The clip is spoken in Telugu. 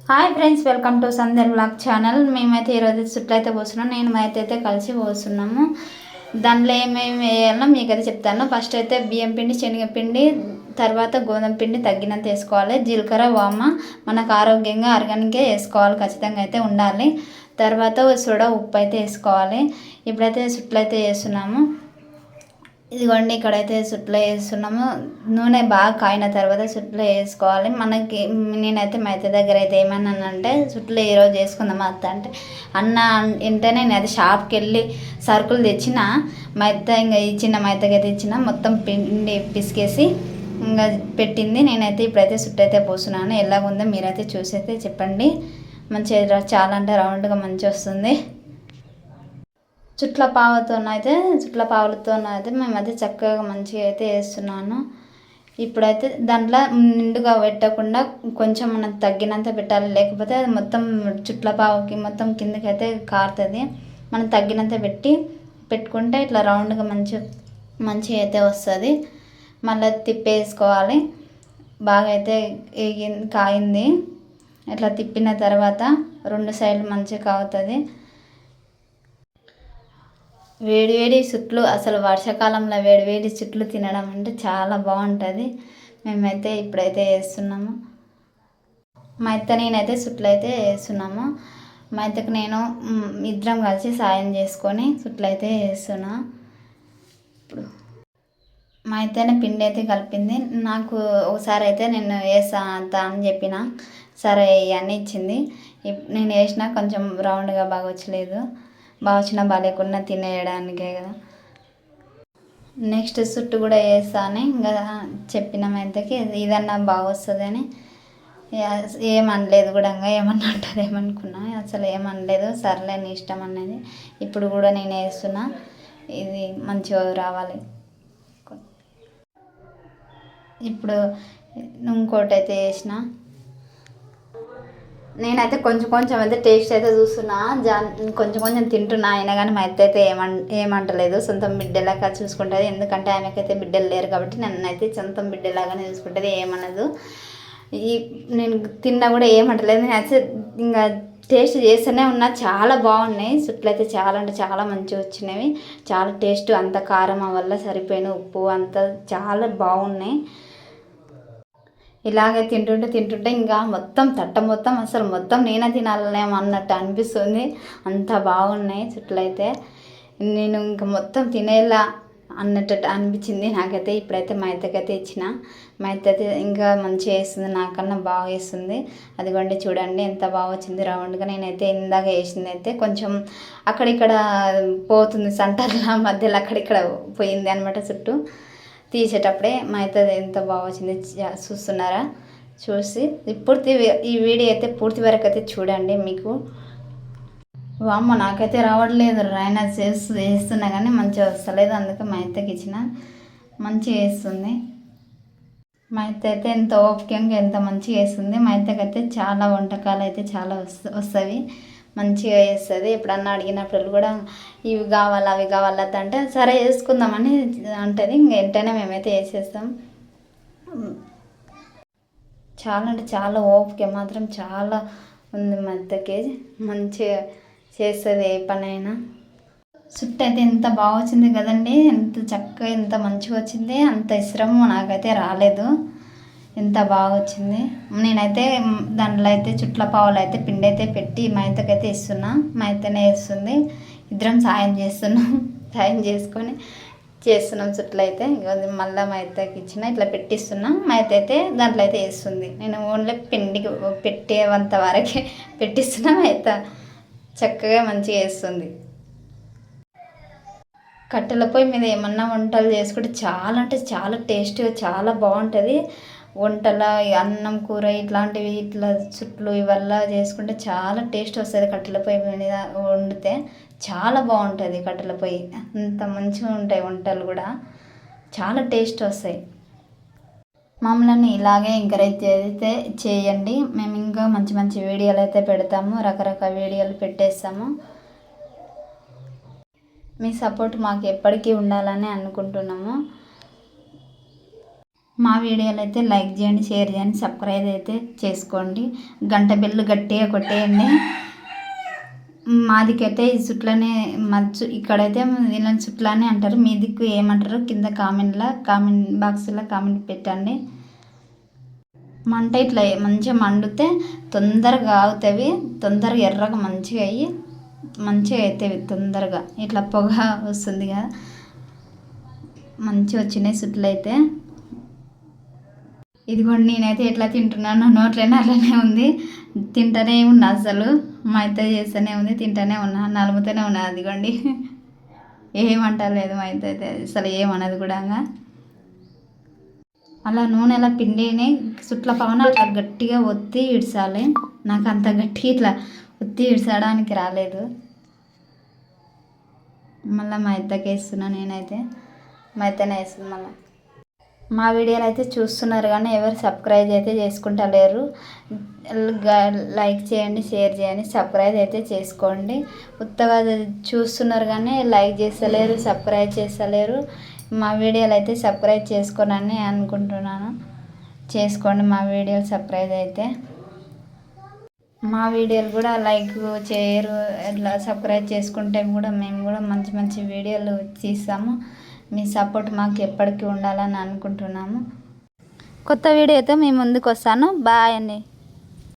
హాయ్ ఫ్రెండ్స్, వెల్కమ్ టు సంధ్యల్ బ్లాగ్ ఛానల్. మేమైతే ఈరోజు చుట్లయితే పోస్తున్నాం. నేను అయితే కలిసి పోస్తున్నాము. దాంట్లో ఏమేమి వేయాలో మీకు అయితే చెప్తాను. ఫస్ట్ అయితే బియ్యం పిండి, శనగపిండి, తర్వాత గోధుమ పిండి తగ్గినంత వేసుకోవాలి. జీలకర్ర, వామ మనకు ఆరోగ్యంగా ఆర్గానిక్గా వేసుకోవాలి, ఖచ్చితంగా అయితే ఉండాలి. తర్వాత సోడా, ఉప్పు అయితే వేసుకోవాలి. ఇప్పుడైతే చుట్లయితే వేస్తున్నాము. ఇదిగోండి, ఇక్కడైతే చుట్టలో వేస్తున్నాము. నూనె బాగా కాయిన తర్వాత చుట్టలో వేసుకోవాలి. మనకి నేనైతే మా అత్త దగ్గర అయితే ఏమన్నానంటే చుట్టలో ఈరోజు చేసుకుందాం అత్త అంటే, అన్న వెంటనే నేను అయితే షాప్కి వెళ్ళి సరుకులు తెచ్చిన. మా అత్త ఇంకా ఇచ్చిన, మా అత్తకైతే ఇచ్చిన మొత్తం పిండి పిసికేసి ఇంకా పెట్టింది. నేనైతే ఇప్పుడైతే చుట్టూ అయితే పోస్తున్నాను. ఎలాగుందో మీరైతే చూసి అయితే చెప్పండి. మంచిగా చాలా అంటే రౌండ్గా మంచిగా వస్తుంది. చుట్ల పావులతో అయితే మేమైతే చక్కగా మంచిగా అయితే వేస్తున్నాను. ఇప్పుడైతే దాంట్లో నిండుగా పెట్టకుండా కొంచెం మనం తగ్గినంత పెట్టాలి, లేకపోతే అది మొత్తం చుట్ల పావుకి మొత్తం కిందకి అయితే కారుతుంది. మనం తగ్గినంత పెట్టుకుంటే ఇట్లా రౌండ్గా మంచిగా అయితే వస్తుంది. మళ్ళీ తిప్పేసుకోవాలి. బాగా అయితే కాయింది. ఇట్లా తిప్పిన తర్వాత 2 సైడ్లు మంచిగా కాగుతుంది. వేడివేడి చుట్లు, అసలు వర్షాకాలంలో వేడివేడి చుట్లు తినడం అంటే చాలా బాగుంటుంది. మేమైతే ఇప్పుడైతే వేస్తున్నాము. మా అత్త నేనైతే చుట్లు అయితే వేస్తున్నాము. మా అత్తకు నేను ఇద్దరం కలిసి సాయం చేసుకొని చుట్లు అయితే వేస్తున్నా. ఇప్పుడు మా అత్తనే పిండి అయితే కలిపింది. నాకు ఒకసారి అయితే నేను వేస్తా అంత అని చెప్పిన, సరే ఇవన్నీ ఇచ్చింది. నేను వేసినా కొంచెం రౌండ్గా బాగా వచ్చలేదు. బాగా వచ్చినా బాగాలేకున్నా తినేయడానికే కదా. నెక్స్ట్ చుట్టు కూడా వేస్తాను. ఇంకా చెప్పిన మెంతకి ఇదన్నా బాగా వస్తుంది అని ఏమనలేదు కూడా. ఇంకా ఏమన్నా అంటారు ఏమనుకున్నా, అసలు ఏమనలేదు. సర్లే నీ ఇష్టం అనేది. ఇప్పుడు కూడా నేను వేస్తున్నా, ఇది మంచిగా రావాలి. ఇప్పుడు ఇంకోటి అయితే వేసిన. నేనైతే కొంచెం అయితే టేస్ట్ అయితే చూస్తున్నా, కొంచెం తింటున్నా. అయినా కానీ మా అత్త అయితే ఏమంటలేదు. సొంతం బిడ్డలాగా చూసుకుంటుంది. ఎందుకంటే ఆమెకైతే బిడ్డలు లేరు కాబట్టి నన్నైతే సొంతం బిడ్డలాగానే చూసుకుంటుంది, ఏమనదు. నేను తిన్నా కూడా ఏమంటలేదు. నేను అయితే ఇంకా టేస్ట్ చేస్తూనే ఉన్నా. చాలా బాగున్నాయి చుట్లు అయితే, చాలా అంటే చాలా మంచిగా వచ్చినవి. చాలా టేస్ట్, అంత కారం వల్ల సరిపోయిన ఉప్పు అంతా చాలా బాగున్నాయి. ఇలాగే తింటుంటే ఇంకా మొత్తం అసలు మొత్తం నేనే తినాలనేమో అన్నట్టు అనిపిస్తుంది. అంత బాగున్నాయి చుట్లు అయితే. నేను ఇంకా మొత్తం తినేలా అన్నట్టు అనిపించింది నాకైతే. ఇప్పుడైతే మా అత్తకైతే ఇచ్చిన. మా అత్త అయితే ఇంకా మంచిగా వేస్తుంది, నాకన్నా బాగా వేస్తుంది. అదిగోండి చూడండి ఎంత బాగా వచ్చింది రౌండ్గా. నేనైతే ఇందాక వేసింది అయితే కొంచెం అక్కడిక్కడ పోతుంది, సెంటర్ల మధ్యలో అక్కడిక్కడ పోయింది అనమాట. చుట్టూ తీసేటప్పుడే మా అయితే ఎంత బాగా వచ్చింది చూస్తున్నారా. చూసి ఈ వీడియో అయితే పూర్తి వరకు అయితే చూడండి. మీకు వామ్మ నాకైతే రావట్లేదు, రాయన వేస్తున్నా కానీ మంచిగా వస్తలేదు. అందుకే మా అత్తకి ఇచ్చిన. మంచిగా వేస్తుంది మా అత్త అయితే. ఎంత ఓపికంగా ఎంత మంచిగా వేస్తుంది. మా అత్తకైతే చాలా వంటకాలు అయితే చాలా వస్తాయి, మంచిగా వేస్తుంది. ఎప్పుడన్నా అడిగినప్పుడు కూడా ఇవి కావాలా అవి కావాలా అంటే సరే వేసుకుందామని అంటుంది. ఇంక వెంటనే మేమైతే వేసేస్తాం. చాలా అంటే చాలా ఓపిక మాత్రం చాలా ఉంది మా అత్తకి. మంచిగా చేస్తుంది ఏ పనైనా. చుట్టూ అయితే ఎంత బాగా వచ్చింది కదండి. ఎంత చక్కగా ఎంత మంచిగా వచ్చింది. అంత శ్రమ నాకైతే రాలేదు, ఎంత బాగా వచ్చింది. నేనైతే దాంట్లో అయితే చుట్ల పావులు అయితే పిండి అయితే పెట్టి మా అత్తకైతే ఇస్తున్నా. మా అత్తనే వేస్తుంది. ఇద్దరం సాయం చేసుకొని చేస్తున్నాం చుట్లు అయితే. మళ్ళీ మా అత్తకి ఇచ్చిన, ఇట్లా పెట్టిస్తున్నా. మా అత్త అయితే దాంట్లో అయితే వేస్తుంది. నేను ఓన్లీ పిండికి పెట్టేంత వరకే పెట్టిస్తున్నా. మా అత్త చక్కగా మంచిగా వేస్తుంది. కట్టెల పొయ్యి మీద ఏమన్నా వంటలు చేసుకుంటే చాలా అంటే చాలా టేస్ట్గా చాలా బాగుంటుంది. వంటల అన్నం కూర ఇట్లాంటివి ఇట్లా చుట్లు ఇవల్ల చేసుకుంటే చాలా టేస్ట్ వస్తుంది. కట్టెల పొయ్యి మీద వండితే చాలా బాగుంటుంది. కట్టెల పొయ్యి అంత మంచిగా ఉంటాయి వంటలు కూడా, చాలా టేస్ట్ వస్తాయి. మమ్మల్ని ఇలాగే ఎంకరేజ్ అయితే చేయండి. మేము ఇంకా మంచి వీడియోలు అయితే పెడతాము, రకరకాల వీడియోలు పెట్టేస్తాము. మీ సపోర్ట్ మాకు ఎప్పటికీ ఉండాలని అనుకుంటున్నాము. మా వీడియోలు అయితే లైక్ చేయండి, షేర్ చేయండి, సబ్స్క్రైబ్ అయితే చేసుకోండి, గంట బెల్లు గట్టిగా కొట్టేయండి. మాదికైతే ఈ చుట్లనే ఇక్కడైతే వీళ్ళని చుట్లని అంటారు. మీ దిక్కు ఏమంటారు కింద కామెంట్ బాక్స్లో కామెంట్ పెట్టండి. మంట ఇట్లా మంచిగా మండితే తొందరగా ఆగుతాయి, తొందరగా ఎర్రగా మంచిగా అయ్యి మంచిగా అవుతాయి. తొందరగా ఇట్లా పొగ వస్తుంది కదా, మంచిగా వచ్చినాయి చుట్లు అయితే. ఇదిగోండి నేనైతే ఎట్లా తింటున్నాను, నోట్లోనే అట్లనే ఉంది, తింటూనే ఉన్నా. అసలు మా అత్త చేస్తూనే ఉంది, తింటూనే ఉన్నా, నలుముతూనే ఉన్నా. అదిగోండి ఏమంటలేదు మా అత్త అయితే, అసలు ఏమన్నది కూడా. అలా నూనె అలా పిండిని చుట్ల పవన అట్లా గట్టిగా ఒత్తి ఇడ్చాలి. నాకు అంత గట్టిగా ఇట్లా ఒత్తి ఇడ్చడానికి రాలేదు. మళ్ళీ మా అత్తకి వేస్తున్నా, నేనైతే మా అత్తనే వేస్తుంది. మళ్ళీ మా వీడియోలు అయితే చూస్తున్నారు కానీ ఎవరు సబ్స్క్రైబ్ అయితే చేసుకుంటలేరు. లైక్ చేయండి, షేర్ చేయండి, సబ్స్క్రైబ్ అయితే చేసుకోండి. కొత్తగా చూస్తున్నారు కానీ లైక్ చేస్తలేరు, సబ్స్క్రైబ్ చేస్తలేరు. మా వీడియోలు అయితే సబ్స్క్రైబ్ చేసుకోనని అనుకుంటున్నాను. చేసుకోండి మా వీడియోలు సబ్స్క్రైబ్ అయితే. మా వీడియోలు కూడా లైక్ చేయరు, ఇట్లా సబ్స్క్రైబ్ చేసుకుంటే కూడా మేము కూడా మంచి మంచి వీడియోలు తీస్తాము. మీ సపోర్ట్ మాకు ఎప్పటికీ ఉండాలని అనుకుంటున్నాము. కొత్త వీడియోతో మీ ముందుకు వస్తాను. బాయ్ అండి.